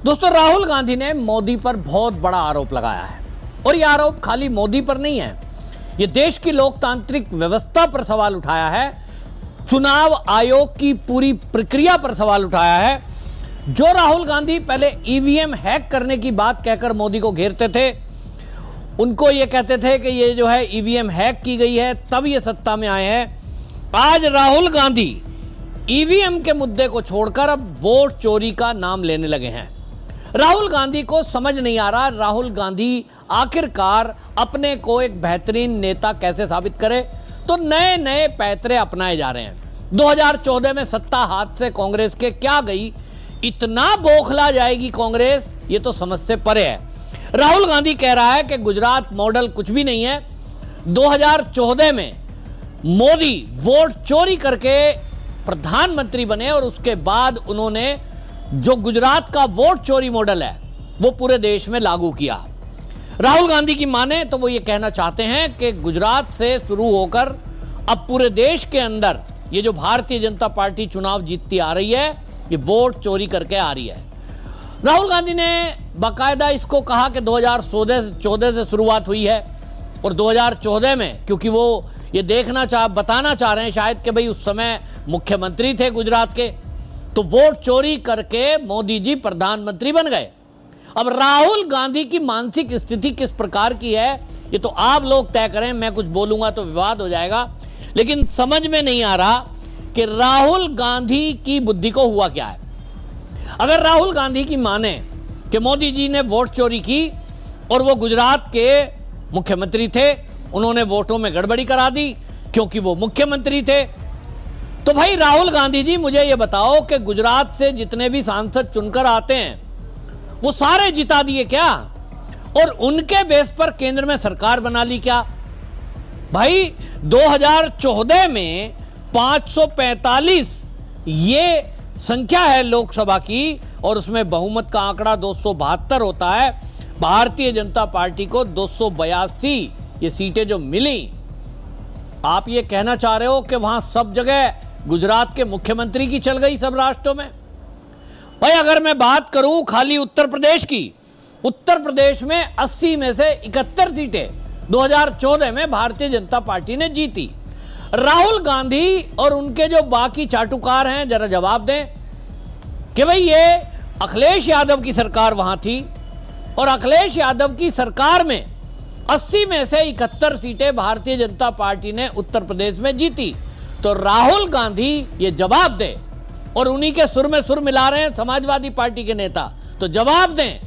दोस्तों, राहुल गांधी ने मोदी पर बहुत बड़ा आरोप लगाया है और यह आरोप खाली मोदी पर नहीं है, यह देश की लोकतांत्रिक व्यवस्था पर सवाल उठाया है, चुनाव आयोग की पूरी प्रक्रिया पर सवाल उठाया है। जो राहुल गांधी पहले ईवीएम हैक करने की बात कहकर मोदी को घेरते थे, उनको यह कहते थे कि ये जो है ईवीएम हैक की गई है तब ये सत्ता में आए हैं, आज राहुल गांधी ईवीएम के मुद्दे को छोड़कर अब वोट चोरी का नाम लेने लगे हैं। राहुल गांधी को समझ नहीं आ रहा राहुल गांधी आखिरकार अपने को एक बेहतरीन नेता कैसे साबित करे, तो नए नए पैतरे अपनाए जा रहे हैं। 2014 में सत्ता हाथ से कांग्रेस के क्या गई, इतना बौखला जाएगी कांग्रेस, ये तो समझ से परे है। राहुल गांधी कह रहा है कि गुजरात मॉडल कुछ भी नहीं है। 2014 में मोदी वोट चोरी करके प्रधानमंत्री बने और उसके बाद उन्होंने जो गुजरात का वोट चोरी मॉडल है वो पूरे देश में लागू किया। राहुल गांधी की माने तो वो ये कहना चाहते हैं कि गुजरात से शुरू होकर अब पूरे देश के अंदर ये जो भारतीय जनता पार्टी चुनाव जीतती आ रही है, ये वोट चोरी करके आ रही है। राहुल गांधी ने बाकायदा इसको कहा कि 2014 से शुरुआत हुई है और 2014 में क्योंकि वो ये बताना चाह रहे हैं शायद कि भाई उस समय मुख्यमंत्री थे गुजरात के, तो वोट चोरी करके मोदी जी प्रधानमंत्री बन गए। अब राहुल गांधी की मानसिक स्थिति किस प्रकार की है ये तो आप लोग तय करें, मैं कुछ बोलूंगा तो विवाद हो जाएगा, लेकिन समझ में नहीं आ रहा कि राहुल गांधी की बुद्धि को हुआ क्या है। अगर राहुल गांधी की माने कि मोदी जी ने वोट चोरी की और वो गुजरात के मुख्यमंत्री थे, उन्होंने वोटों में गड़बड़ी करा दी क्योंकि वो मुख्यमंत्री थे, तो भाई राहुल गांधी जी मुझे ये बताओ कि गुजरात से जितने भी सांसद चुनकर आते हैं वो सारे जिता दिए क्या, और उनके बेस पर केंद्र में सरकार बना ली क्या? भाई 2014 में 545 ये संख्या है लोकसभा की और उसमें बहुमत का आंकड़ा 272 होता है। भारतीय जनता पार्टी को 282 ये सीटें जो मिली, आप ये कहना चाह रहे हो कि वहां सब जगह गुजरात के मुख्यमंत्री की चल गई सब राष्ट्रों में? भाई अगर मैं बात करूं खाली उत्तर प्रदेश की, उत्तर प्रदेश में 80 में से 71 सीटें 2014 में भारतीय जनता पार्टी ने जीती। राहुल गांधी और उनके जो बाकी चाटुकार हैं जरा जवाब दें कि भाई ये अखिलेश यादव की सरकार वहां थी और अखिलेश यादव की सरकार में 80 में से 71 सीटें भारतीय जनता पार्टी ने उत्तर प्रदेश में जीती। तो राहुल गांधी ये जवाब दे, और उन्हीं के सुर में सुर मिला रहे हैं समाजवादी पार्टी के नेता, तो जवाब दें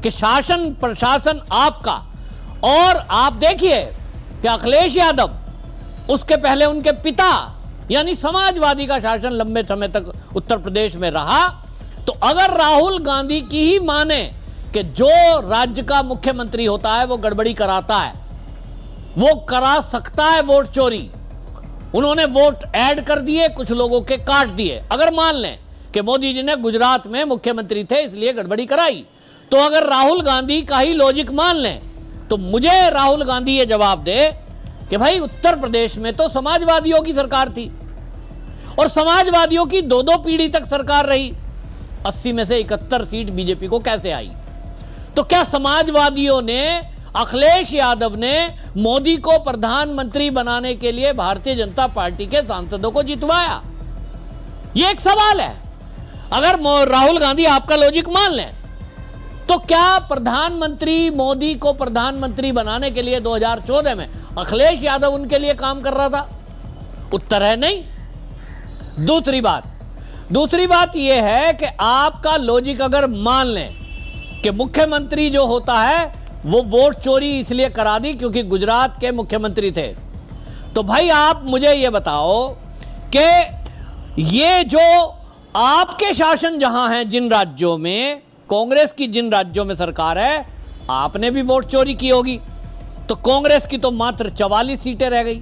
कि शासन प्रशासन आपका, और आप देखिए कि अखिलेश यादव, उसके पहले उनके पिता यानी समाजवादी का शासन लंबे समय तक उत्तर प्रदेश में रहा। तो अगर राहुल गांधी की ही माने कि जो राज्य का मुख्यमंत्री होता है वो गड़बड़ी कराता है, वो करा सकता है वोट चोरी, उन्होंने वोट ऐड कर दिए, कुछ लोगों के काट दिए, अगर मान लें कि मोदी जी ने गुजरात में मुख्यमंत्री थे इसलिए गड़बड़ी कराई, तो अगर राहुल गांधी का ही लॉजिक मान लें तो मुझे राहुल गांधी ये जवाब दे कि भाई उत्तर प्रदेश में तो समाजवादियों की सरकार थी और समाजवादियों की 2-2 पीढ़ी तक सरकार रही, 80 में से 71 सीट बीजेपी को कैसे आई? तो क्या समाजवादियों ने, अखिलेश यादव ने मोदी को प्रधानमंत्री बनाने के लिए भारतीय जनता पार्टी के सांसदों को जितवाया? यह एक सवाल है। अगर राहुल गांधी आपका लॉजिक मान लें तो क्या प्रधानमंत्री, मोदी को प्रधानमंत्री बनाने के लिए 2014 में अखिलेश यादव उनके लिए काम कर रहा था? उत्तर है नहीं। दूसरी बात यह है कि आपका लॉजिक अगर मान लें कि मुख्यमंत्री जो होता है वो वोट चोरी इसलिए करा दी क्योंकि गुजरात के मुख्यमंत्री थे, तो भाई आप मुझे ये बताओ कि ये जो आपके शासन जहां है, जिन राज्यों में कांग्रेस की जिन राज्यों में सरकार है, आपने भी वोट चोरी की होगी, तो कांग्रेस की तो मात्र 44 सीटें रह गई।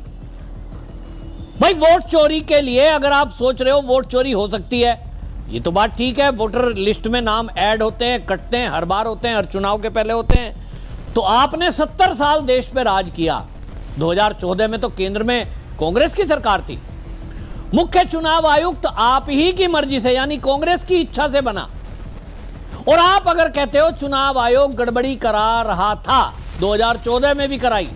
भाई वोट चोरी के लिए अगर आप सोच रहे हो वोट चोरी हो सकती है, ये तो बात ठीक है, वोटर लिस्ट में नाम ऐड होते हैं, कटते हैं, हर बार होते हैं, हर चुनाव के पहले होते हैं, तो आपने 70 साल देश पे राज किया। 2014 में तो केंद्र में कांग्रेस की सरकार थी, मुख्य चुनाव आयुक्त आप ही की मर्जी से यानी कांग्रेस की इच्छा से बना, और आप अगर कहते हो चुनाव आयोग गड़बड़ी करा रहा था, 2014 में भी कराई,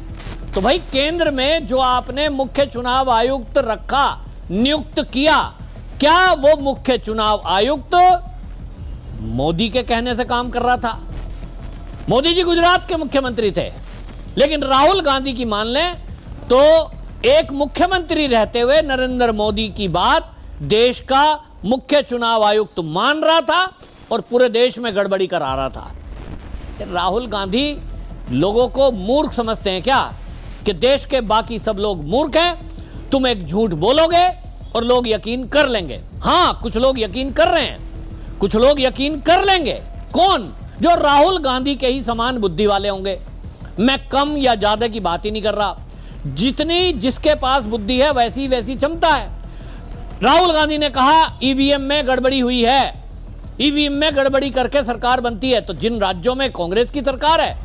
तो भाई केंद्र में जो आपने मुख्य चुनाव आयुक्त रखा, नियुक्त किया, क्या वो मुख्य चुनाव आयुक्त मोदी के कहने से काम कर रहा था? मोदी जी गुजरात के मुख्यमंत्री थे, लेकिन राहुल गांधी की मान लें तो एक मुख्यमंत्री रहते हुए नरेंद्र मोदी की बात देश का मुख्य चुनाव आयुक्त मान रहा था और पूरे देश में गड़बड़ी करा रहा था। राहुल गांधी लोगों को मूर्ख समझते हैं क्या कि देश के बाकी सब लोग मूर्ख हैं, तुम एक झूठ बोलोगे और लोग यकीन कर लेंगे? हां, कुछ लोग यकीन कर रहे हैं, कुछ लोग यकीन कर लेंगे। कौन? जो राहुल गांधी के ही समान बुद्धि वाले होंगे। मैं कम या ज्यादा की बात ही नहीं कर रहा, जितनी जिसके पास बुद्धि है वैसी वैसी क्षमता है। राहुल गांधी ने कहा ईवीएम में गड़बड़ी हुई है, ईवीएम में गड़बड़ी करके सरकार बनती है। तो जिन राज्यों में कांग्रेस की सरकार है,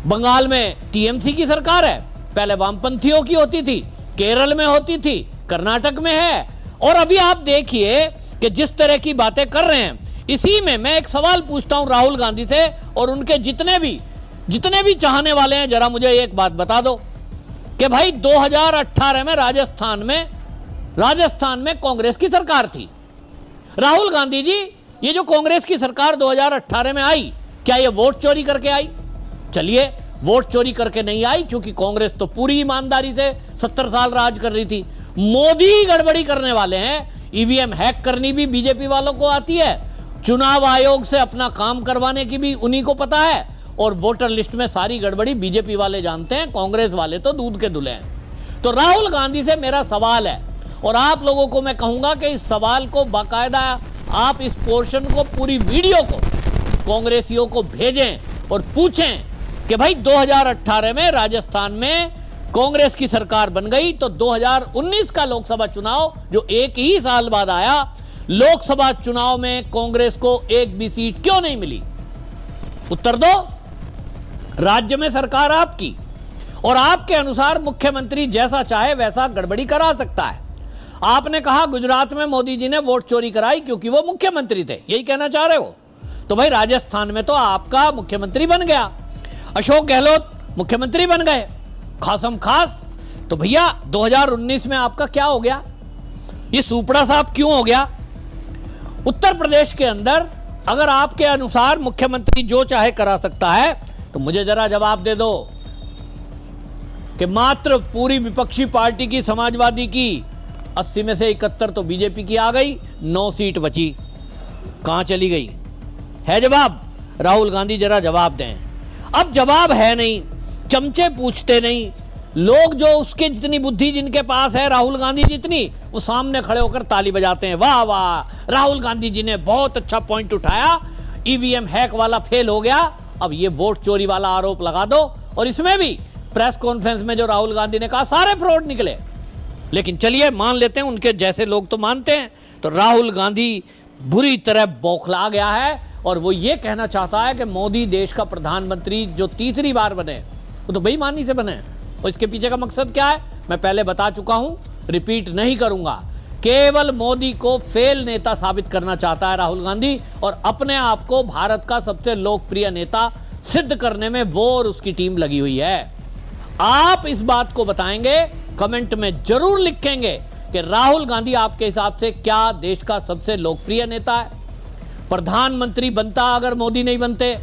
बंगाल में टीएमसी की सरकार है, पहले वामपंथियों की होती थी, केरल में होती थी, कर्नाटक में है, और अभी आप देखिए कि जिस तरह की बातें कर रहे हैं, इसी में मैं एक सवाल पूछता हूं राहुल गांधी से और उनके जितने भी चाहने वाले हैं, जरा मुझे एक बात बता दो कि भाई 2018 में राजस्थान में कांग्रेस की सरकार थी। राहुल गांधी जी, ये जो कांग्रेस की सरकार 2018 में आई, क्या ये वोट चोरी करके आई? चलिए, वोट चोरी करके नहीं आई, क्योंकि कांग्रेस तो पूरी ईमानदारी से 70 साल राज कर रही थी। मोदी गड़बड़ी करने वाले हैं। ईवीएम हैक करनी भी बीजेपी वालों को आती है, चुनाव आयोग से अपना काम करवाने की भी उन्हीं को पता है, और वोटर लिस्ट में सारी गड़बड़ी बीजेपी वाले जानते हैं, कांग्रेस वाले तो दूध के धुले हैं। तो राहुल गांधी से मेरा सवाल है, और आप लोगों को मैं कहूंगा कि इस सवाल को बाकायदा आप इस पोर्शन को, पूरी वीडियो को कांग्रेसियों को भेजें और पूछें कि भाई 2018 में राजस्थान में कांग्रेस की सरकार बन गई, तो 2019 का लोकसभा चुनाव जो एक ही साल बाद आया, लोकसभा चुनाव में कांग्रेस को एक भी सीट क्यों नहीं मिली? उत्तर दो। राज्य में सरकार आपकी, और आपके अनुसार मुख्यमंत्री जैसा चाहे वैसा गड़बड़ी करा सकता है। आपने कहा गुजरात में मोदी जी ने वोट चोरी कराई क्योंकि वो मुख्यमंत्री थे, यही कहना चाह रहे हो? तो भाई राजस्थान में तो आपका मुख्यमंत्री बन गया, अशोक गहलोत मुख्यमंत्री बन गए, खासम खास। तो भैया 2019 में आपका क्या हो गया? ये सुपड़ा साहब क्यों हो गया? उत्तर प्रदेश के अंदर अगर आपके अनुसार मुख्यमंत्री जो चाहे करा सकता है, तो मुझे जरा जवाब दे दो कि मात्र पूरी विपक्षी पार्टी की, समाजवादी की 80 में से 71 तो बीजेपी की आ गई, 9 सीट बची, कहां चली गई? है जवाब? राहुल गांधी जरा जवाब दें। अब जवाब है नहीं, चमचे पूछते नहीं, लोग जो उसके जितनी बुद्धि जिनके पास है, राहुल गांधी जितनी, वो सामने खड़े होकर ताली बजाते हैं, वाह वाह राहुल गांधी जी ने बहुत अच्छा पॉइंट उठाया, ईवीएम हैक वाला फेल हो गया, अब ये वोट चोरी वाला आरोप लगा दो। और इसमें भी प्रेस कॉन्फ्रेंस में जो राहुल गांधी ने कहा सारे फ्रॉड निकले। लेकिन चलिए मान लेते हैं, उनके जैसे लोग तो मानते हैं। तो राहुल गांधी बुरी तरह बौखला गया है और वो ये कहना चाहता है कि मोदी देश का प्रधानमंत्री जो तीसरी बार बने, वो तो बेईमानी से बने। और इसके पीछे का मकसद क्या है मैं पहले बता चुका हूं, रिपीट नहीं करूंगा। केवल मोदी को फेल नेता साबित करना चाहता है राहुल गांधी, और अपने आप को भारत का सबसे लोकप्रिय नेता सिद्ध करने में वो और उसकी टीम लगी हुई है। आप इस बात को बताएंगे, कमेंट में जरूर लिखेंगे कि राहुल गांधी आपके हिसाब से क्या देश का सबसे लोकप्रिय नेता है? प्रधानमंत्री बनता अगर मोदी नहीं बनते,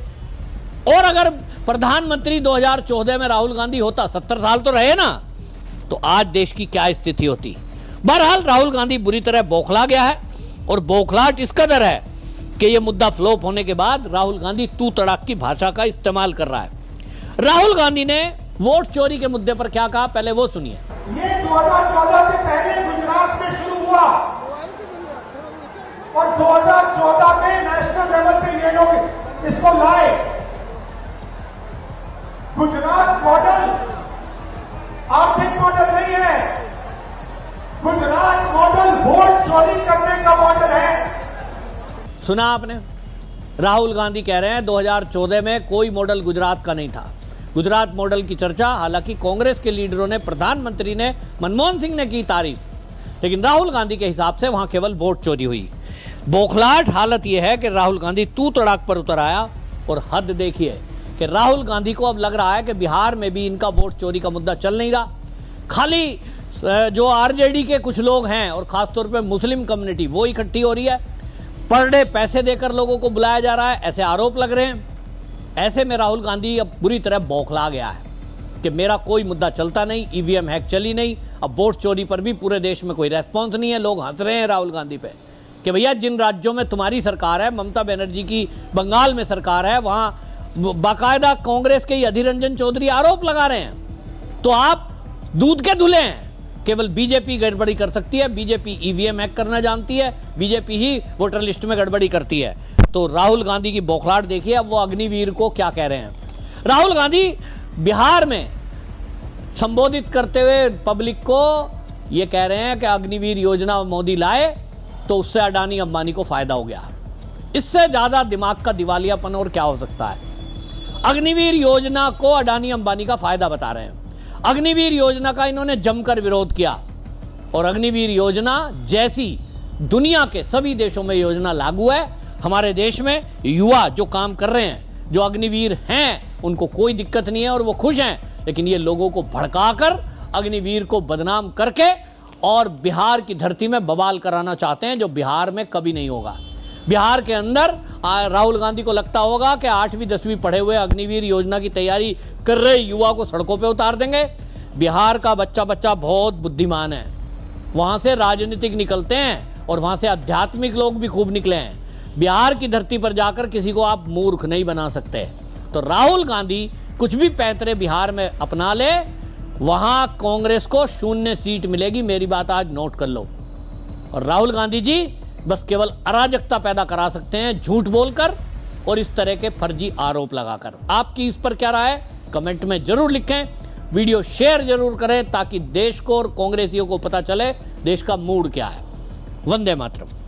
और अगर प्रधानमंत्री 2014 में राहुल गांधी होता, 70 साल तो रहे ना, तो आज देश की क्या स्थिति होती? बहरहाल राहुल गांधी बुरी तरह बौखला गया है, और बौखलाहट इस कदर है कि यह मुद्दा फ्लॉप होने के बाद राहुल गांधी तू तड़ाक की भाषा का इस्तेमाल कर रहा है। राहुल गांधी ने वोट चोरी के मुद्दे पर क्या कहा, पहले वो सुनिए। ये 2014 से पहले गुजरात में शुरू हुआ और 2014 में नेशनल लेवल पे ये लोग इसको लाए। गुजरात मॉडल आर्थिक मॉडल नहीं है, गुजरात मॉडल वोट चोरी करने का मॉडल है। सुना आपने? राहुल गांधी कह रहे हैं 2014 में कोई मॉडल गुजरात का नहीं था। गुजरात मॉडल की चर्चा हालांकि कांग्रेस के लीडरों ने, प्रधानमंत्री ने, मनमोहन सिंह ने की तारीफ, लेकिन राहुल गांधी के हिसाब से वहां केवल वोट चोरी हुई। बौखलाहट हालत यह है कि राहुल गांधी तू तड़ाक पर उतर आया और हद देखिए कि राहुल गांधी को अब लग रहा है कि बिहार में भी इनका वोट चोरी का मुद्दा चल नहीं रहा, खाली जो आरजेडी के कुछ लोग हैं और खासतौर पे मुस्लिम कम्युनिटी वो इकट्ठी हो रही है, पर डे पैसे देकर लोगों को बुलाया जा रहा है, ऐसे आरोप लग रहे हैं। ऐसे में राहुल गांधी अब बुरी तरह बौखला गया है कि मेरा कोई मुद्दा चलता नहीं, ईवीएम हैक चली नहीं, अब वोट चोरी पर भी पूरे देश में कोई रेस्पॉन्स नहीं है। लोग हंस रहे हैं राहुल गांधी पे कि भैया जिन राज्यों में तुम्हारी सरकार है, ममता बनर्जी की बंगाल में सरकार है, वहां बाकायदा कांग्रेस के ही अधीर रंजन चौधरी आरोप लगा रहे हैं, तो आप दूध के धुले हैं। केवल बीजेपी गड़बड़ी कर सकती है, बीजेपी ईवीएम हैक करना जानती है, बीजेपी ही वोटर लिस्ट में गड़बड़ी करती है। तो राहुल गांधी की बौखलाहट देखिए, अब वो अग्निवीर को क्या कह रहे हैं। राहुल गांधी बिहार में संबोधित करते हुए पब्लिक को ये कह रहे हैं कि अग्निवीर योजना मोदी लाए तो उससे अडानी अंबानी को फायदा हो गया। इससे ज्यादा दिमाग का दिवालियापन और क्या हो सकता है। अग्निवीर योजना को अडानी अंबानी का फायदा बता रहे हैं। अग्निवीर योजना का इन्होंने जमकर विरोध किया और अग्निवीर योजना जैसी दुनिया के सभी देशों में योजना लागू है, हमारे देश में युवा जो काम कर रहे हैं, जो अग्निवीर हैं, उनको कोई दिक्कत नहीं है और वो खुश हैं। लेकिन ये लोगों को भड़काकर अग्निवीर को बदनाम करके और बिहार की धरती में बवाल कराना चाहते हैं, जो बिहार में कभी नहीं होगा। बिहार के अंदर राहुल गांधी को लगता होगा कि 8वीं 10वीं पढ़े हुए अग्निवीर योजना की तैयारी कर रहे युवा को सड़कों पे उतार देंगे। बिहार का बच्चा बहुत बुद्धिमान है, वहां से राजनीतिक निकलते हैं और वहां से आध्यात्मिक लोग भी खूब निकले हैं। बिहार की धरती पर जाकर किसी को आप मूर्ख नहीं बना सकते। तो राहुल गांधी कुछ भी पैंतरे बिहार में अपना ले, वहां कांग्रेस को 0 सीट मिलेगी, मेरी बात आज नोट कर लो। और राहुल गांधी जी बस केवल अराजकता पैदा करा सकते हैं झूठ बोलकर और इस तरह के फर्जी आरोप लगाकर। आपकी इस पर क्या राय है कमेंट में जरूर लिखें, वीडियो शेयर जरूर करें ताकि देश को और कांग्रेसियों को पता चले देश का मूड क्या है। वंदे मातरम।